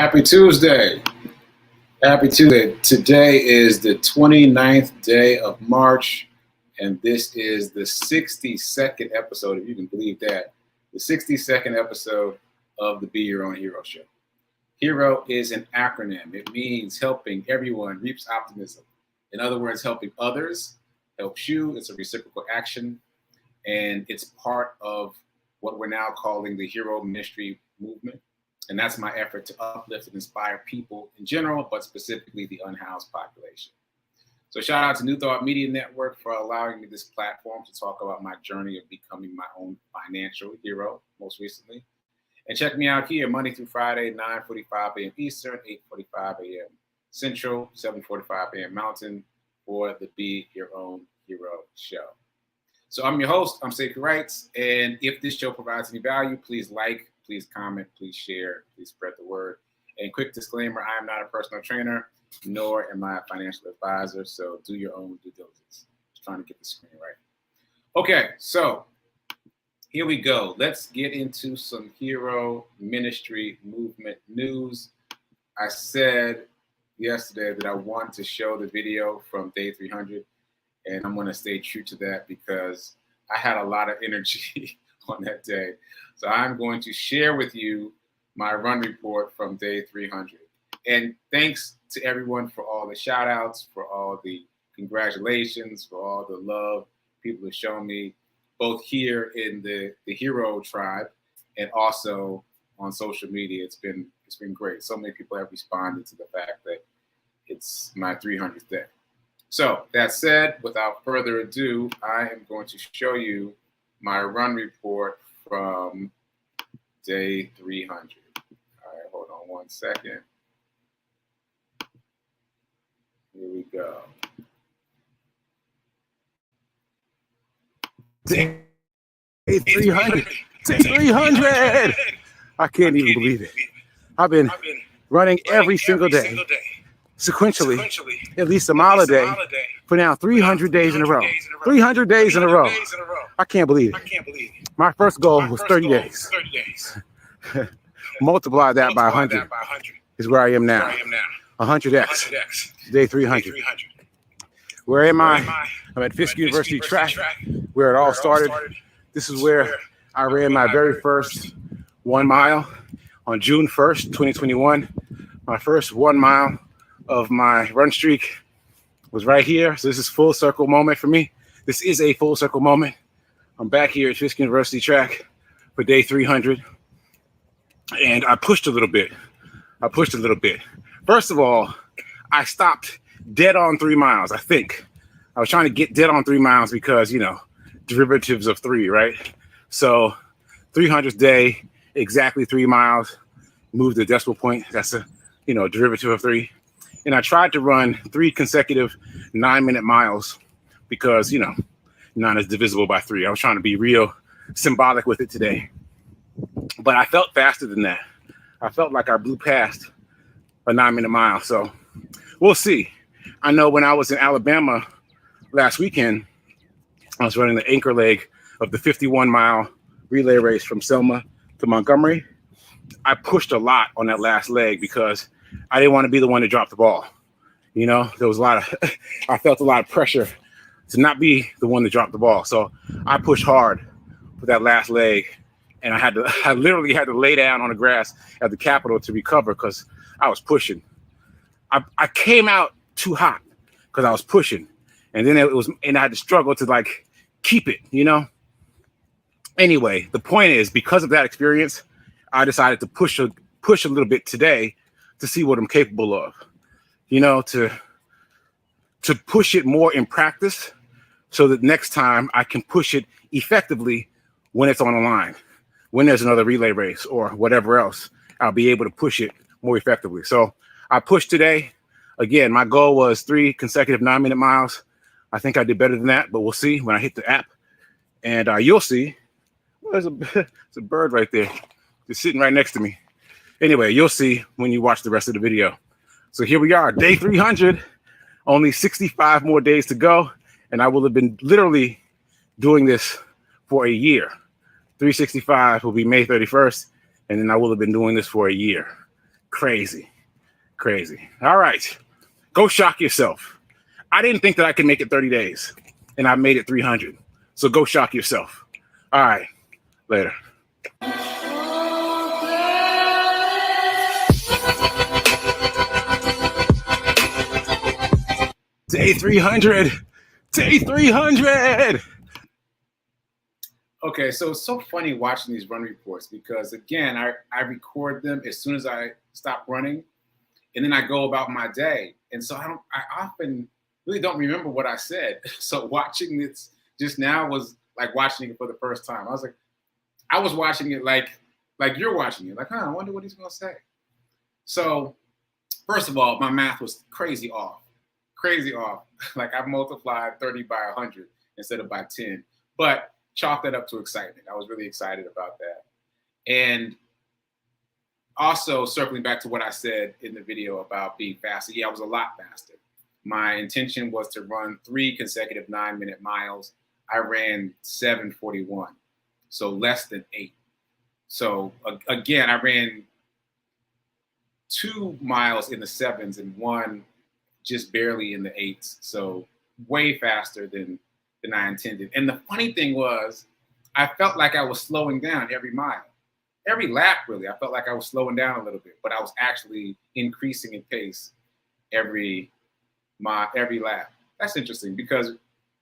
Happy Tuesday. Happy Tuesday. Today is the 29th day of March, and this is the 62nd episode, if you can believe that, the 62nd episode of the Be Your Own Hero Show. HERO is an acronym. It means helping everyone reaps optimism. In other words, helping others helps you. It's a reciprocal action, and it's part of what we're now calling the Hero Ministry movement. And that's my effort to uplift and inspire people in general, but specifically the unhoused population. So shout out to New Thought Media Network for allowing me this platform to talk about my journey of becoming my own financial hero, most recently. And check me out here Monday through Friday, 9:45 a.m. Eastern, 8:45 a.m. Central, 7:45 a.m. Mountain for the Be Your Own Hero Show. So I'm your host, I'm sekouwrites, and if this show provides any value, please like, please comment, please share, please spread the word. And quick disclaimer, I am not a personal trainer, nor am I a financial advisor, so do your own due diligence. Just trying to get the screen right. Okay, so here we go. Let's get into some Hero Ministry movement news. I said yesterday that I wanted to show the video from day 300, and I'm going to stay true to that because I had a lot of energy on that day. So I'm going to share with you my run report from day 300. And thanks to everyone for all the shout outs, for all the congratulations, for all the love people have shown me, both here in the Hero tribe and also on social media. It's been great. So many people have responded to the fact that it's my 300th day. So that said, without further ado, I am going to show you my run report from day 300. All right, hold on one second. Here we go. Day 300. Day 300. I can't even believe it. I've been running every single day, sequentially, at least a mile a day, for now 300 days in a row. 300 days in a row. I can't believe it. My first goal was 30 days. Multiply that by 100 is where I am now. 100x, day 300. Where am I? I'm at Fisk University track, where it all started. This is where I ran my very first 1 mile on June 1st, 2021. My first 1 mile of my run streak was right here. So this is full circle moment for me. This is a full circle moment. I'm back here at Fisk University track for day 300. And I pushed a little bit. First of all, I stopped dead on 3 miles, I think. I was trying to get dead on 3 miles because, derivatives of 3, right? So 300th day, exactly 3 miles, move the decimal point. That's a, derivative of 3. And I tried to run 3 consecutive 9-minute miles because, 9 is divisible by 3. I was trying to be real symbolic with it today. But I felt faster than that. I felt like I blew past a 9-minute mile. So we'll see. I know when I was in Alabama last weekend, I was running the anchor leg of the 51-mile relay race from Selma to Montgomery. I pushed a lot on that last leg because I didn't want to be the one to drop the ball. There was I felt a lot of pressure to not be the one to drop the ball. So I pushed hard for that last leg. And I literally had to lay down on the grass at the Capitol to recover because I was pushing. I came out too hot because I was pushing. And then I had to struggle to keep it, Anyway, the point is, because of that experience, I decided to push a little bit today to see what I'm capable of, to push it more in practice so that next time I can push it effectively when it's on the line, when there's another relay race or whatever else, I'll be able to push it more effectively. So I pushed today. Again, my goal was 3 consecutive 9-minute miles. I think I did better than that, but we'll see when I hit the app. And you'll see. Well, there's a bird right there, just sitting right next to me. Anyway, you'll see when you watch the rest of the video. So here we are, day 300. Only 65 more days to go. And I will have been literally doing this for a year. 365 will be May 31st. And then I will have been doing this for a year. Crazy. All right. Go shock yourself. I didn't think that I could make it 30 days, and I made it 300. So go shock yourself. All right. Later. Day 300. Day 300. Okay, so it's so funny watching these run reports because, again, I record them as soon as I stop running, and then I go about my day. And so I often really don't remember what I said. So watching this just now was like watching it for the first time. I was watching it like you're watching it. Like, I wonder what he's going to say. So first of all, my math was crazy off. Like I multiplied 30 by 100 instead of by 10. But chalk that up to excitement. I was really excited about that. And also circling back to what I said in the video about being faster. Yeah, I was a lot faster. My intention was to run 3 consecutive 9-minute miles. I ran 7:41, so less than 8. So again, I ran 2 miles in the 7s and 1 just barely in the 8s. So way faster than I intended. And the funny thing was, I felt like I was slowing down every mile. Every lap, really, I felt like I was slowing down a little bit, but I was actually increasing in pace every lap. That's interesting because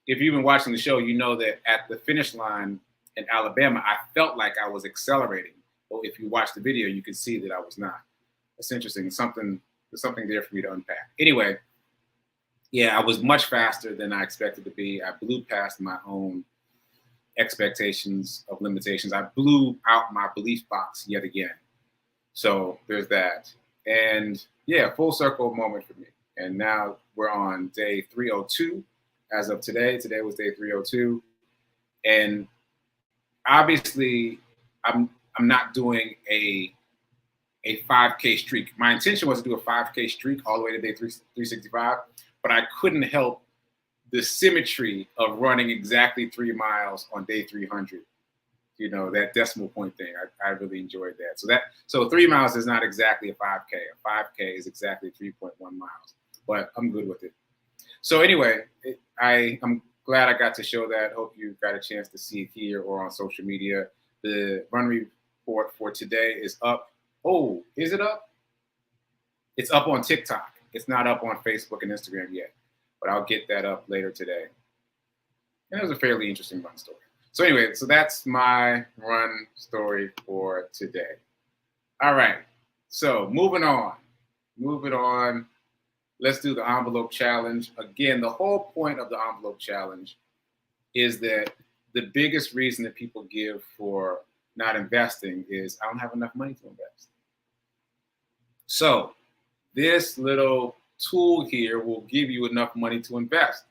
if you've been watching the show, you know that at the finish line in Alabama, I felt like I was accelerating. But if you watch the video, you can see that I was not. That's interesting. There's something there for me to unpack. Anyway, yeah, I was much faster than I expected to be. I blew past my own expectations of limitations. I blew out my belief box yet again. So there's that. And yeah, full circle moment for me. And now we're on day 302 as of today. Today was day 302. And obviously I'm not doing a 5K streak. My intention was to do a 5K streak all the way to day 365, but I couldn't help the symmetry of running exactly 3 miles on day 300. You know, that decimal point thing. I really enjoyed that. So 3 miles is not exactly a 5K. A 5K is exactly 3.1 miles, but I'm good with it. So anyway, I'm glad I got to show that. Hope you got a chance to see it here or on social media. The run report for today is up. Oh, is it up? It's up on TikTok. It's not up on Facebook and Instagram yet, but I'll get that up later today. And it was a fairly interesting run story. So anyway, so that's my run story for today. All right, so moving on. Let's do the envelope challenge. Again, the whole point of the envelope challenge is that the biggest reason that people give for not investing is I don't have enough money to invest. So this little tool here will give you enough money to invest.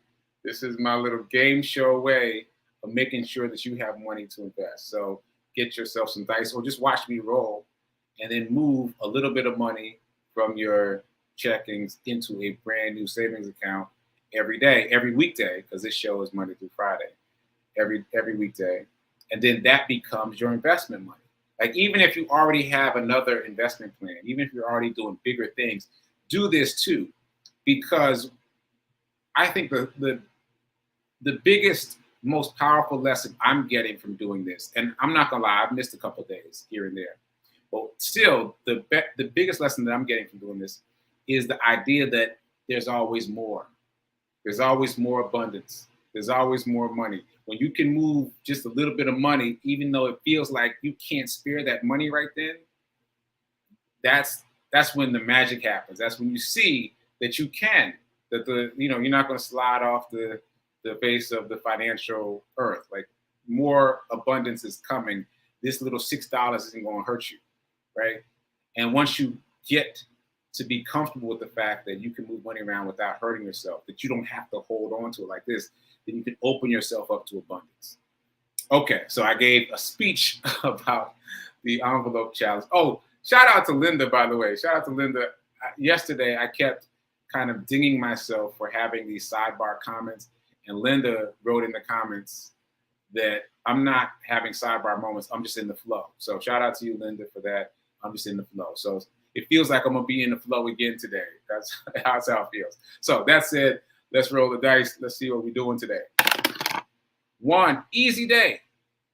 This is my little game show way of making sure that you have money to invest. So get yourself some dice or just watch me roll and then move a little bit of money from your checkings into a brand new savings account every day, every weekday, because this show is Monday through Friday, every weekday. And then that becomes your investment money. Like even if you already have another investment plan, even if you're already doing bigger things, do this too. Because I think the biggest, most powerful lesson I'm getting from doing this, and I'm not gonna lie, I've missed a couple of days here and there, but still the biggest lesson that I'm getting from doing this is the idea that there's always more. There's always more abundance. There's always more money. When you can move just a little bit of money, even though it feels like you can't spare that money right then, that's when the magic happens. That's when you see that you can, that you're not going to slide off the face of the financial earth. Like more abundance is coming. This little $6 isn't going to hurt you, right? And once you get to be comfortable with the fact that you can move money around without hurting yourself, that you don't have to hold on to it like this, then you can open yourself up to abundance. Okay, so I gave a speech about the envelope challenge. Oh, shout out to Linda, by the way. Shout out to Linda. Yesterday, I kept kind of dinging myself for having these sidebar comments, and Linda wrote in the comments that I'm not having sidebar moments. I'm just in the flow. So shout out to you, Linda, for that. I'm just in the flow. So it feels like I'm gonna be in the flow again today. That's how it feels. So that said, let's roll the dice. Let's see what we're doing today. One, easy day.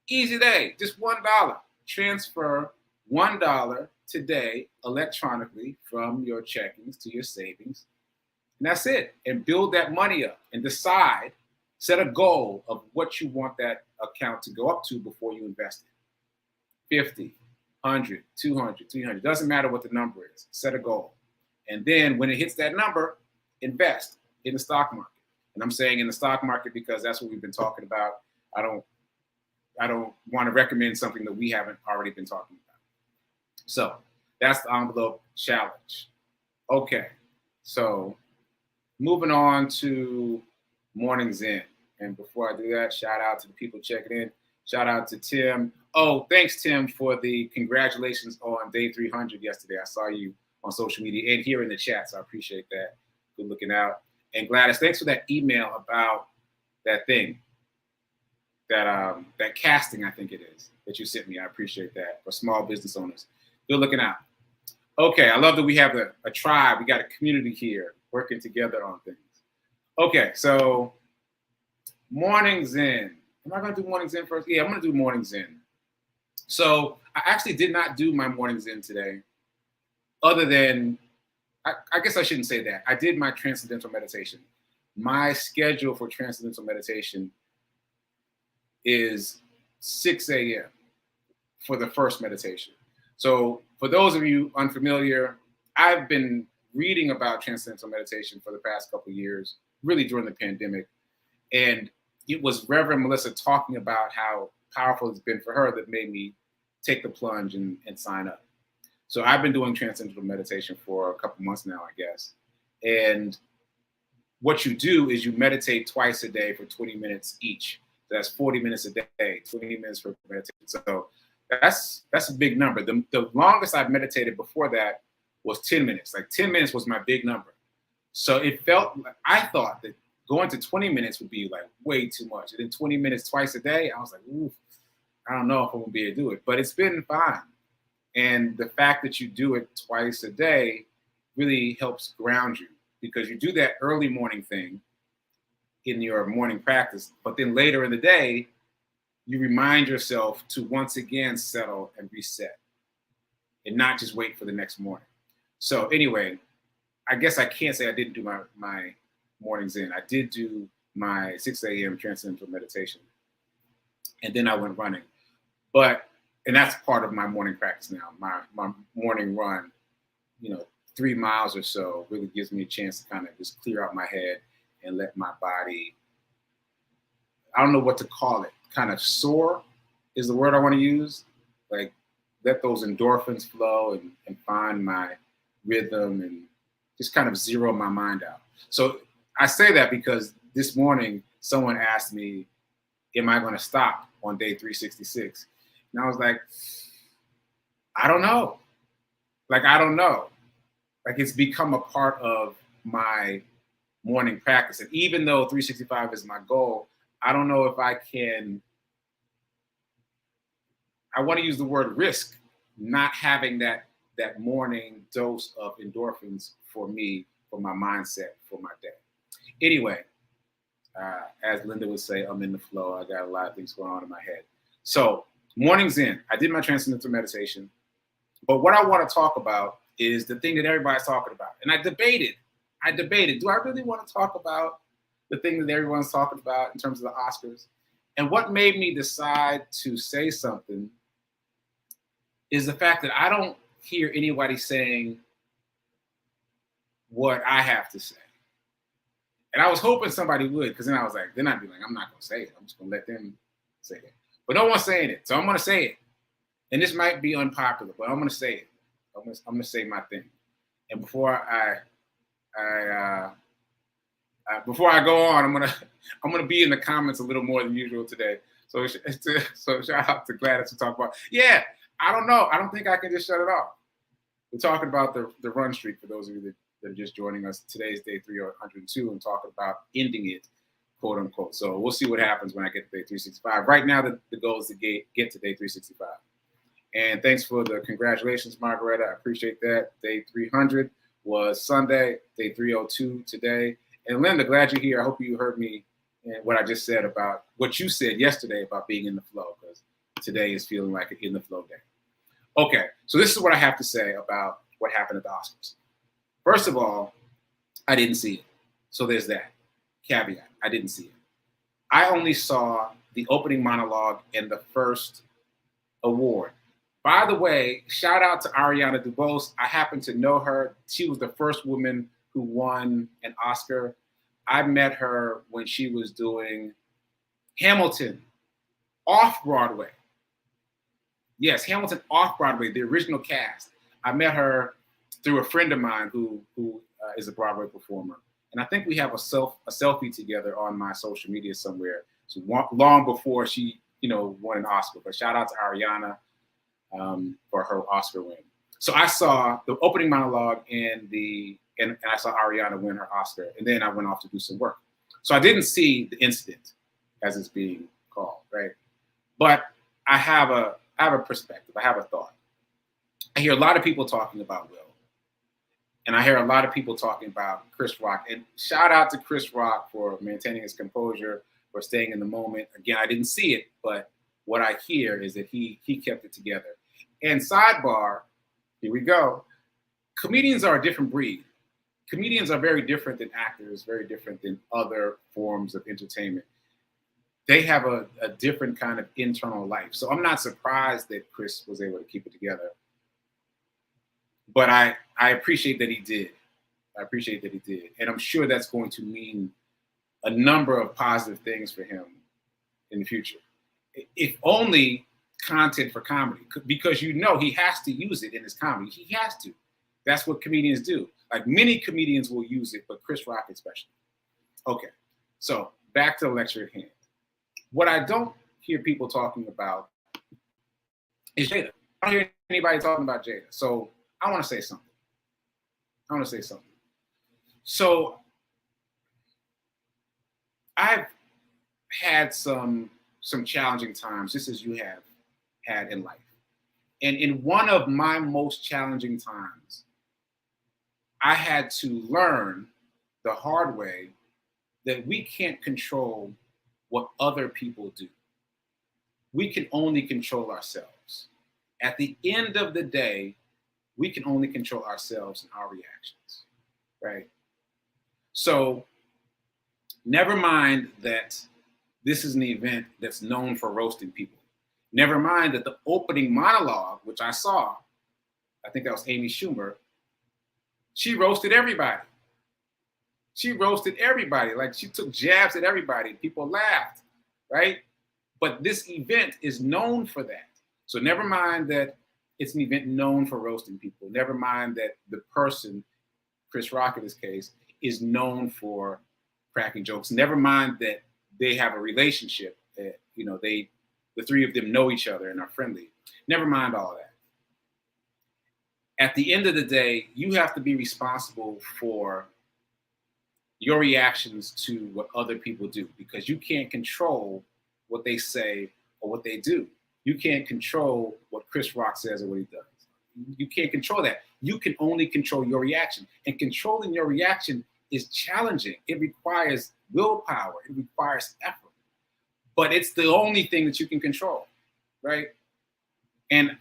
Easy day. Just $1. Transfer $1 today electronically from your checkings to your savings. And that's it. And build that money up and decide, set a goal of what you want that account to go up to before you invest it. 50, 100, 200, 300. Doesn't matter what the number is. Set a goal. And then when it hits that number, invest in the stock market. And I'm saying in the stock market because that's what we've been talking about. I don't want to recommend something that we haven't already been talking about. So that's the envelope challenge. Okay. So moving on to Morning Zen. And before I do that, shout out to the people checking in. Shout out to Tim. Oh, thanks, Tim, for the congratulations on day 300 yesterday. I saw you on social media and here in the chat, so I appreciate that. Good looking out. And Gladys, thanks for that email about that thing, that casting, I think it is, that you sent me. I appreciate that, for small business owners. Good looking out. Okay, I love that we have a tribe. We got a community here working together on things. Okay, so Morning Zen. Am I going to do Morning Zen first? Yeah, I'm going to do Morning Zen. So I actually did not do my Morning Zen today, other than, I guess I shouldn't say that. I did my transcendental meditation. My schedule for transcendental meditation is 6 a.m. for the first meditation. So for those of you unfamiliar, I've been reading about transcendental meditation for the past couple of years, really during the pandemic. And it was Reverend Melissa talking about how powerful it's been for her that made me take the plunge and sign up. So I've been doing transcendental meditation for a couple months now, I guess. And what you do is you meditate twice a day for 20 minutes each. So that's 40 minutes a day, 20 minutes for meditation. So that's a big number. The longest I've meditated before that was 10 minutes. Like 10 minutes was my big number. So it felt, I thought that going to 20 minutes would be like way too much. And then 20 minutes twice a day, I was like, ooh, I don't know if I'm gonna be able to do it, but it's been fine. And the fact that you do it twice a day really helps ground you, because you do that early morning thing in your morning practice, but then later in the day, you remind yourself to once again settle and reset and not just wait for the next morning. So anyway, I guess I can't say I didn't do my Morning Zen. I did do my 6 a.m. transcendental meditation, and then I went running. And that's part of my morning practice now. My morning run, 3 miles or so, really gives me a chance to kind of just clear out my head and let my body, I don't know what to call it, kind of soar is the word I want to use. Like, let those endorphins flow and find my rhythm and just kind of zero my mind out. So I say that because this morning someone asked me, am I going to stop on day 366? And I was like, I don't know. I don't know. It's become a part of my morning practice. And even though 365 is my goal, I don't know if I want to use the word risk, not having that morning dose of endorphins for me, for my mindset, for my day. Anyway, as Linda would say, I'm in the flow. I got a lot of things going on in my head. So Morning Zen, I did my transcendental meditation. But what I want to talk about is the thing that everybody's talking about. And I debated, do I really want to talk about the thing that everyone's talking about in terms of the Oscars? And what made me decide to say something is the fact that I don't hear anybody saying what I have to say. And I was hoping somebody would, because then I was like, then I'd be like, I'm not going to say it. I'm just going to let them say it. But no one's saying it. So I'm going to say it. And this might be unpopular, but I'm going to say it. I'm going to say my thing. And before I go on, I'm gonna be in the comments a little more than usual today. So shout out to Gladys to talk about. Yeah, I don't know. I don't think I can just shut it off. We're talking about the run streak for those of you that are just joining us. Today's day 302 and talking about ending it, quote unquote. So we'll see what happens when I get to day 365. Right now, the goal is to get to day 365. And thanks for the congratulations, Margareta. I appreciate that. Day 300 was Sunday, day 302 today. And Linda, glad you're here. I hope you heard me and what I just said about what you said yesterday about being in the flow, because today is feeling like an in the flow day. Okay, so this is what I have to say about what happened at the Oscars. First of all, I didn't see it. So there's that caveat. I didn't see it. I only saw the opening monologue and the first award. By the way, shout out to Ariana DeBose. I happen to know her. She was the first woman who won an Oscar. I met her when she was doing Hamilton off Broadway. Yes, Hamilton off Broadway, the original cast. I met her through a friend of mine who is a Broadway performer. And I think we have a selfie together on my social media somewhere. So long before she, won an Oscar. But shout out to Ariana for her Oscar win. So I saw the opening monologue and I saw Ariana win her Oscar. And then I went off to do some work. So I didn't see the incident as it's being called, right? But I have a perspective. I have a thought. I hear a lot of people talking about Will. And I hear a lot of people talking about Chris Rock. And shout out to Chris Rock for maintaining his composure, for staying in the moment. Again, I didn't see it, but what I hear is that he kept it together. And sidebar, here we go. Comedians are a different breed. Comedians are very different than actors, very different than other forms of entertainment. They have a different kind of internal life. So I'm not surprised that Chris was able to keep it together. But I appreciate that he did. I appreciate that he did. And I'm sure that's going to mean a number of positive things for him in the future. If only content for comedy, because he has to use it in his comedy. He has to. That's what comedians do. Like many comedians will use it, but Chris Rock especially. Okay, so back to the lecture at hand. What I don't hear people talking about is Jada. I don't hear anybody talking about Jada. So I want to say something. So I've had some challenging times, just as you have had in life. And in one of my most challenging times, I had to learn the hard way that we can't control what other people do. We can only control ourselves. At the end of the day, we can only control ourselves and our reactions, right? So never mind that this is an event that's known for roasting people. Never mind that the opening monologue, which I saw, I think that was Amy Schumer, she roasted everybody. Like she took jabs at everybody. People laughed, right? But this event is known for that. So never mind that it's an event known for roasting people. Never mind that the person, Chris Rock in this case, is known for cracking jokes. Never mind that they have a relationship that, the three of them know each other and are friendly. Never mind all of that. At the end of the day, you have to be responsible for your reactions to what other people do, because you can't control what they say or what they do. You can't control what Chris Rock says or what he does. You can't control that. You can only control your reaction. And controlling your reaction is challenging. It requires willpower. It requires effort. But it's the only thing that you can control, right? And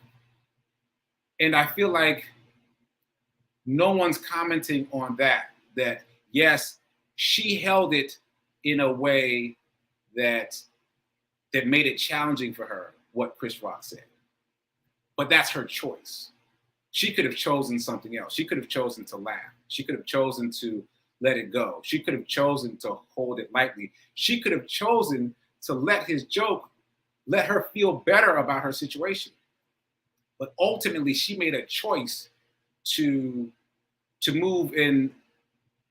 I feel like no one's commenting on that yes, she held it in a way that made it challenging for her, what Chris Rock said. But that's her choice. She could have chosen something else. She could have chosen to laugh. She could have chosen to let it go. She could have chosen to hold it lightly. She could have chosen to let his joke let her feel better about her situation. But ultimately, she made a choice to move in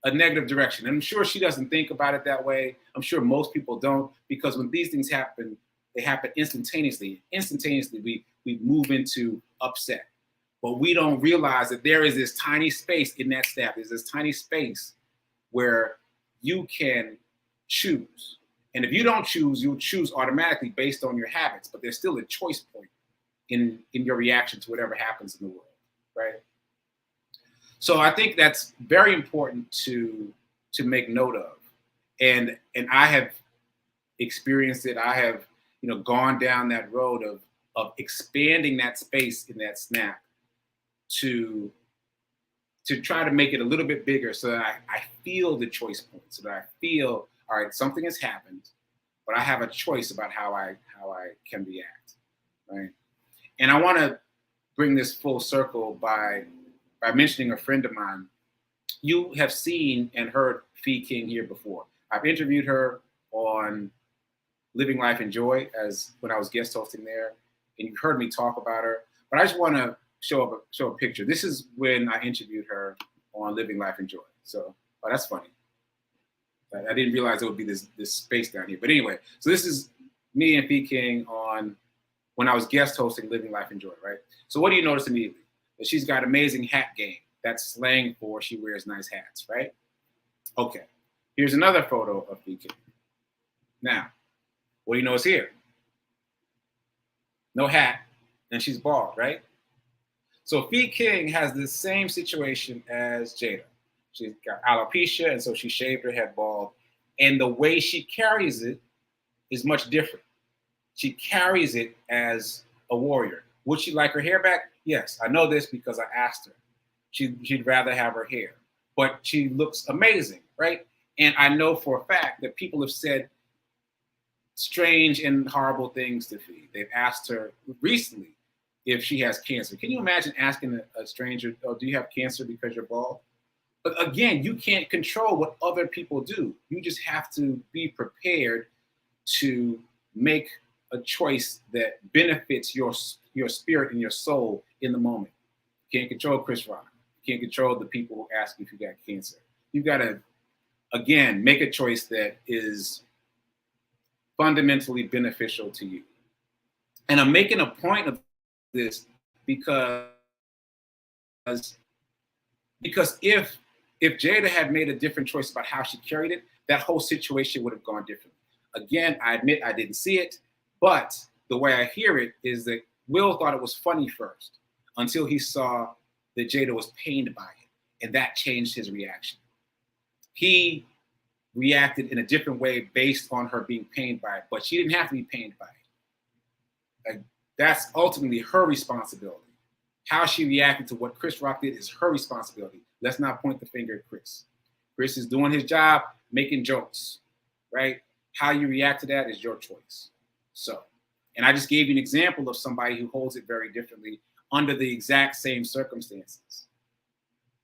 a negative direction. And I'm sure she doesn't think about it that way. I'm sure most people don't, because when these things happen, they happen instantaneously. Instantaneously, we move into upset. But we don't realize that there is this tiny space in that snap. There's this tiny space where you can choose. And if you don't choose, you'll choose automatically based on your habits. But there's still a choice point. in your reaction to whatever happens in the world, right? So I think that's very important to make note of, and I have experienced it. I have, gone down that road of expanding that space in that snap to try to make it a little bit bigger, so that I feel the choice point, so that I feel, all right, something has happened, but I have a choice about how I can react, right? And I want to bring this full circle by mentioning a friend of mine. You have seen and heard Fee King here before. I've interviewed her on Living Life in Joy as when I was guest hosting there, and you've heard me talk about her. But I just want to show a picture. This is when I interviewed her on Living Life in Joy. So, oh, that's funny. I didn't realize there would be this space down here. But anyway, so this is me and Fee King on when I was guest hosting Living Life in Joy, right? So what do you notice immediately? That she's got amazing hat game. That's slang for she wears nice hats, right? Okay. Here's another photo of Fee King. Now, what do you notice here? No hat, and she's bald, right? So Fee King has the same situation as Jada. She's got alopecia, and so she shaved her head bald. And the way she carries it is much different. She carries it as a warrior. Would she like her hair back? Yes, I know this because I asked her. She'd rather have her hair, but she looks amazing, right? And I know for a fact that people have said strange and horrible things to Fee. They've asked her recently if she has cancer. Can you imagine asking a stranger, "Oh, do you have cancer because you're bald?" But again, you can't control what other people do. You just have to be prepared to make a choice that benefits your spirit and your soul in the moment. You can't control Chris Rock. You can't control the people who ask if you got cancer. You've got to, again, make a choice that is fundamentally beneficial to you. And I'm making a point of this because if Jada had made a different choice about how she carried it, that whole situation would have gone differently. Again, I admit I didn't see it, but the way I hear it is that Will thought it was funny first until he saw that Jada was pained by it, and that changed his reaction. He reacted in a different way based on her being pained by it, but she didn't have to be pained by it. Like, that's ultimately her responsibility. How she reacted to what Chris Rock did is her responsibility. Let's not point the finger at Chris. Chris is doing his job, making jokes, right? How you react to that is your choice. So, and I just gave you an example of somebody who holds it very differently under the exact same circumstances,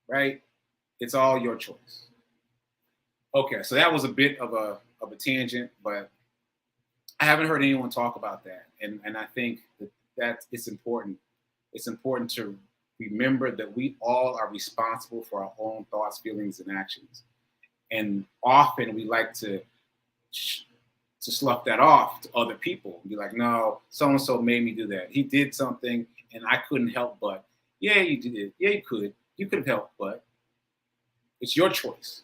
right? It's all your choice. Okay, so that was a bit of a tangent, but I haven't heard anyone talk about that. And I think that it's important. It's important to remember that we all are responsible for our own thoughts, feelings, and actions. And often we like to slough that off to other people and be like, no, so-and-so made me do that. He did something and I couldn't help but. Yeah, you did. Yeah, you could. You could have helped, but it's your choice.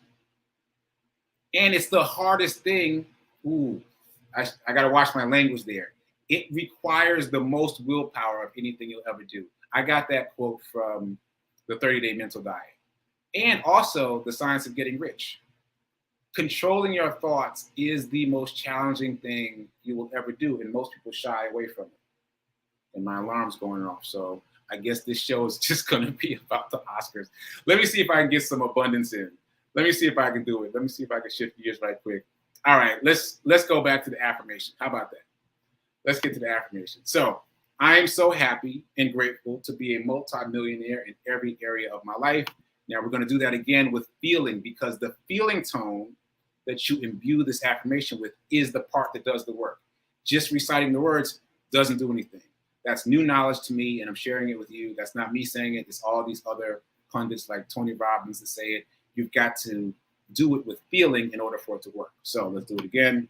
And it's the hardest thing. Ooh, I got to watch my language there. It requires the most willpower of anything you'll ever do. I got that quote from the 30-Day Mental Diet. And also The Science of Getting Rich. Controlling your thoughts is the most challenging thing you will ever do, and most people shy away from it. And my alarm's going off, so I guess this show is just going to be about the Oscars. Let me see if I can get some abundance in. Let me see if I can do it. Let me see if I can shift gears right quick. All right, let's go back to the affirmation. How about that? Let's get to the affirmation. So I am so happy and grateful to be a multimillionaire in every area of my life. Now we're going to do that again with feeling, because the feeling tone that you imbue this affirmation with is the part that does the work. Just reciting the words doesn't do anything. That's new knowledge to me, and I'm sharing it with you. That's not me saying it. It's all these other pundits like Tony Robbins that say it. You've got to do it with feeling in order for it to work. So let's do it again.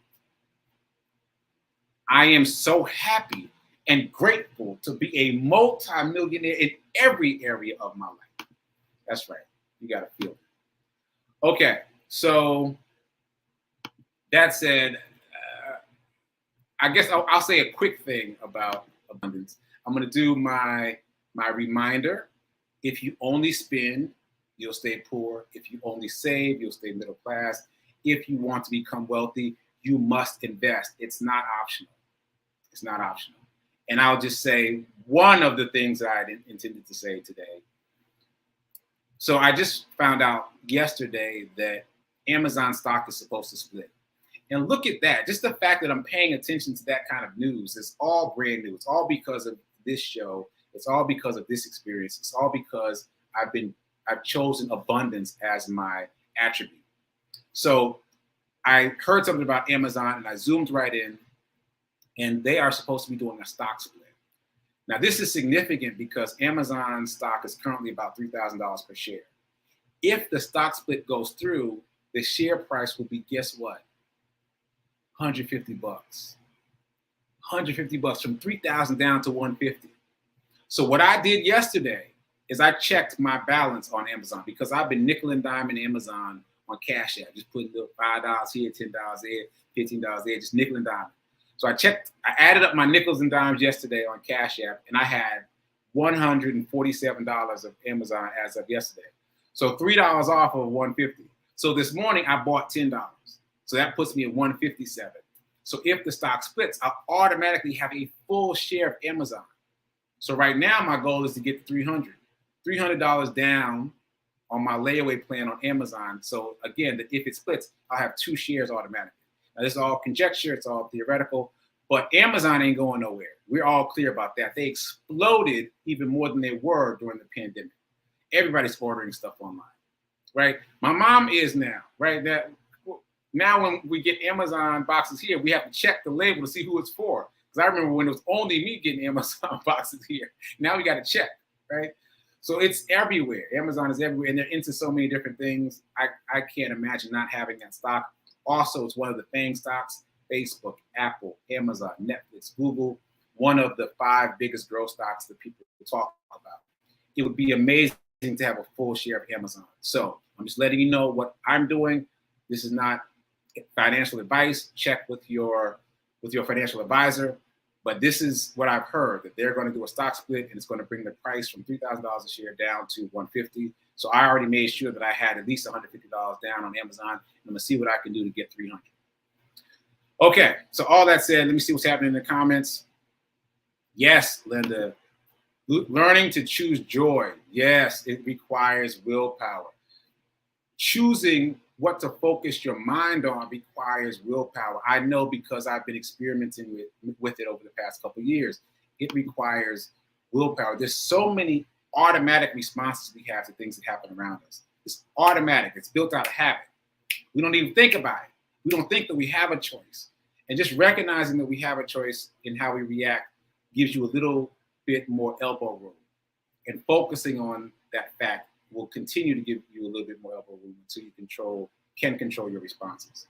I am so happy and grateful to be a multimillionaire in every area of my life. That's right. You got to feel it. Okay, so that said, I guess I'll say a quick thing about abundance. I'm going to do my reminder. If you only spend, you'll stay poor. If you only save, you'll stay middle class. If you want to become wealthy, you must invest. It's not optional. It's not optional. And I'll just say one of the things that I intended to say today. So I just found out yesterday that Amazon stock is supposed to split. And look at that. Just the fact that I'm paying attention to that kind of news, it's all brand new. It's all because of this show. It's all because of this experience. It's all because I've chosen abundance as my attribute. So I heard something about Amazon and I zoomed right in, and they are supposed to be doing a stock split. Now, this is significant because Amazon stock is currently about $3,000 per share. If the stock split goes through, the share price will be, guess what? $150. $150 from 3,000 down to 150. So what I did yesterday is I checked my balance on Amazon because I've been nickel and diming Amazon on Cash App, just putting little $5 here, $10 there, $15 there, just nickel and diming. So I added up my nickels and dimes yesterday on Cash App, and I had $147 of Amazon as of yesterday. So $3 off of 150. So this morning I bought $10. So that puts me at 157. So if the stock splits, I'll automatically have a full share of Amazon. So right now my goal is to get to $300 down on my layaway plan on Amazon. So again, if it splits, I'll have 2 shares automatically. Now, this is all conjecture. It's all theoretical. But Amazon ain't going nowhere. We're all clear about that. They exploded even more than they were during the pandemic. Everybody's ordering stuff online, right? My mom is now, right? Now when we get Amazon boxes here, we have to check the label to see who it's for. Because I remember when it was only me getting Amazon boxes here. Now we got to check, right? So it's everywhere. Amazon is everywhere, and they're into so many different things. I can't imagine not having that stock. Also, it's one of the FANG stocks: Facebook, Apple, Amazon, Netflix, Google, one of the 5 biggest growth stocks that people talk about. It would be amazing to have a full share of Amazon. So I'm just letting you know what I'm doing. This is not financial advice. Check with your financial advisor. But this is what I've heard, that they're going to do a stock split, and it's going to bring the price from $3,000 a share down to $150. So I already made sure that I had at least $150 down on Amazon. I'm going to see what I can do to get $300. Okay, so all that said, let me see what's happening in the comments. Yes, Linda, learning to choose joy. Yes, it requires willpower. Choosing what to focus your mind on requires willpower. I know because I've been experimenting with it over the past couple of years. It requires willpower. There's so many automatic responses we have to things that happen around us. It's automatic. It's built out of habit. We don't even think about it. We don't think that we have a choice. And just recognizing that we have a choice in how we react gives you a little bit more elbow room. And focusing on that fact will continue to give you a little bit more elbow room until you can control your responses.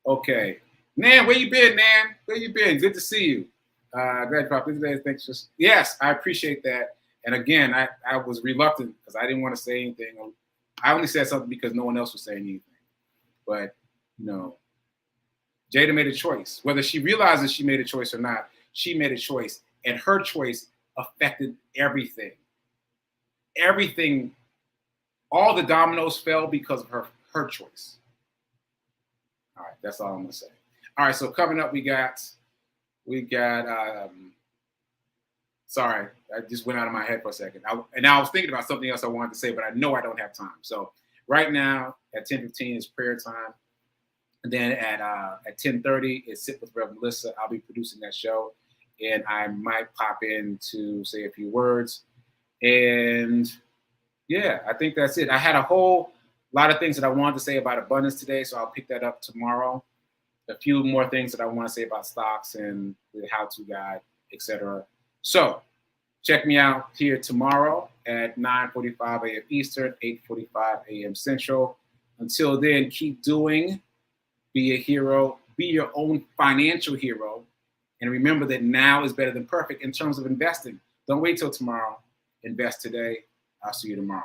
Okay. Nan, where you been, Nan? Where you been? Good to see you. Glad you popped in today. Thanks. Yes, I appreciate that. And again, I was reluctant because I didn't want to say anything. I only said something because no one else was saying anything. But, Jada made a choice. Whether she realizes she made a choice or not, she made a choice. And her choice affected everything. Everything, all the dominoes fell because of her choice. All right, that's all I'm going to say. All right, so coming up, we got, sorry, I just went out of my head for a second. I was thinking about something else I wanted to say, but I know I don't have time. So right now at 10:15 is prayer time. And then at 10:30 is Sit with Rev. Melissa. I'll be producing that show. And I might pop in to say a few words. And yeah, I think that's it. I had a whole lot of things that I wanted to say about abundance today, so I'll pick that up tomorrow. A few more things that I want to say about stocks and the how-to guide, etc. So check me out here tomorrow at 9:45 a.m. Eastern, 8:45 a.m. Central. Until then, keep doing. Be a hero. Be your own financial hero. And remember that now is better than perfect in terms of investing. Don't wait till tomorrow. Invest today. I'll see you tomorrow.